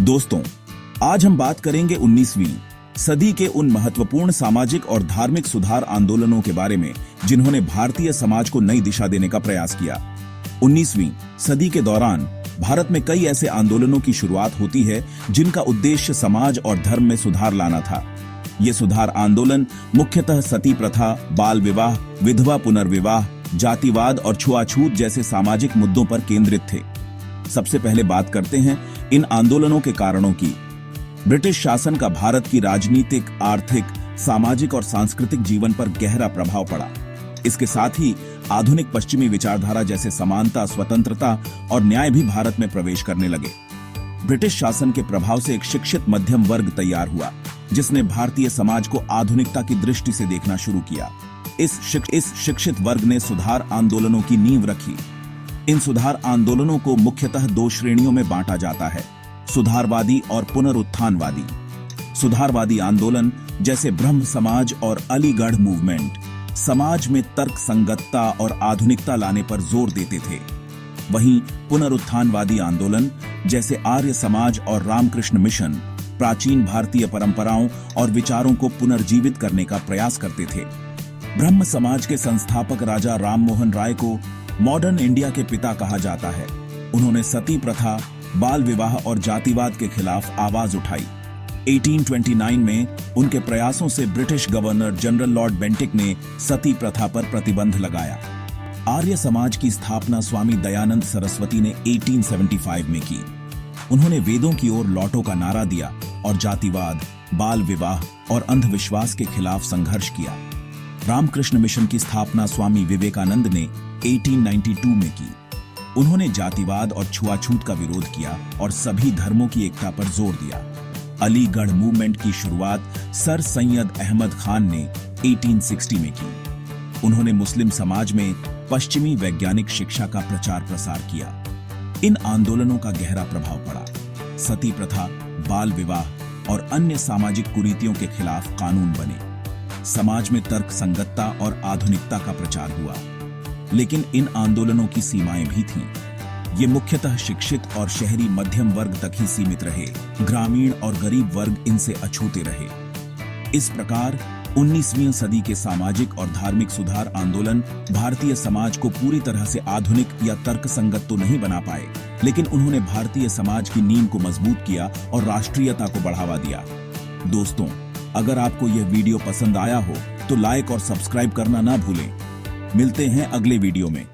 दोस्तों, आज हम बात करेंगे 19वीं सदी के उन महत्वपूर्ण सामाजिक और धार्मिक सुधार आंदोलनों के बारे में जिन्होंने भारतीय समाज को नई दिशा देने का प्रयास किया। 19वीं सदी के दौरान भारत में कई ऐसे आंदोलनों की शुरुआत होती है जिनका उद्देश्य समाज और धर्म में सुधार लाना था। ये सुधार आंदोलन मुख्यतः सती प्रथा, बाल विवाह, विधवा पुनर्विवाह, जातिवाद और छुआछूत जैसे सामाजिक मुद्दों पर केंद्रित थे। सबसे पहले बात करते हैं इन आंदोलनों के कारणों की। ब्रिटिश शासन का भारत की राजनीतिक, आर्थिक, सामाजिक और सांस्कृतिक जीवन पर गहरा प्रभाव पड़ा। इसके साथ ही आधुनिक पश्चिमी विचारधारा जैसे समानता, स्वतंत्रता और न्याय भी भारत में प्रवेश करने लगे। ब्रिटिश शासन के प्रभाव से एक शिक्षित मध्यम वर्ग तैयार हुआ जिसने भारतीय समाज को आधुनिकता की दृष्टि से देखना शुरू किया। इस शिक्षित वर्ग ने सुधार आंदोलनों की नींव रखी। इन सुधार आंदोलनों को मुख्यतः दो श्रेणियों में बांटा जाता है: सुधारवादी और पुनरुत्थानवादी। सुधारवादी आंदोलन जैसे ब्रह्म समाज और अलीगढ़ मूवमेंट समाज में तर्क संगतता और आधुनिकता लाने पर जोर देते थे। वहीं पुनरुत्थानवादी आंदोलन जैसे आर्य समाज और रामकृष्ण मिशन प्राचीन भारतीय परंपराओं और विचारों को पुनर्जीवित करने का प्रयास करते थे। ब्रह्म समाज के संस्थापक राजा राममोहन राय को मॉडर्न इंडिया के पिता कहा जाता है। उन्होंने सती प्रथा, बाल विवाह और जातिवाद के खिलाफ आवाज उठाई। 1829 में उनके प्रयासों से British governor general Lord Bentinck ने सती प्रथा पर प्रतिबंध लगाया। आर्य समाज की स्थापना स्वामी दयानंद सरस्वती ने 1875 में की। उन्होंने वेदों की ओर लौटो का नारा दिया और जातिवाद, बाल विवाह और अंधविश्वास के खिलाफ संघर्ष किया। रामकृष्ण मिशन की स्थापना स्वामी विवेकानंद ने 1892 में की। उन्होंने जातिवाद और छुआछूत का विरोध किया और सभी धर्मों की एकता पर जोर दिया। अलीगढ़ मूवमेंट की शुरुआत सर सैयद अहमद खान ने 1860 में की। उन्होंने मुस्लिम समाज में पश्चिमी वैज्ञानिक शिक्षा का प्रचार प्रसार किया। इन आंदोलनों का गहरा प्रभाव पड़ा। सती प्रथा, बाल विवाह और अन्य सामाजिक कुरीतियों के खिलाफ कानून बने। समाज में तर्क संगतता और आधुनिकता का प्रचार हुआ। लेकिन इन आंदोलनों की सीमाएं भी थीं। ये मुख्यतः शिक्षित और शहरी मध्यम वर्ग तक ही सीमित रहे। ग्रामीण और गरीब वर्ग इनसे अछूते रहे। इस प्रकार 19वीं सदी के सामाजिक और धार्मिक सुधार आंदोलन भारतीय समाज को पूरी तरह से आधुनिक या तर्कसंगत तो नहीं बना पाए, लेकिन उन्होंने भारतीय समाज की नींव को मजबूत किया और राष्ट्रीयता को बढ़ावा दिया। दोस्तों, अगर आपको यह वीडियो पसंद आया हो तो लाइक और सब्सक्राइब करना ना भूलें। मिलते हैं अगले वीडियो में।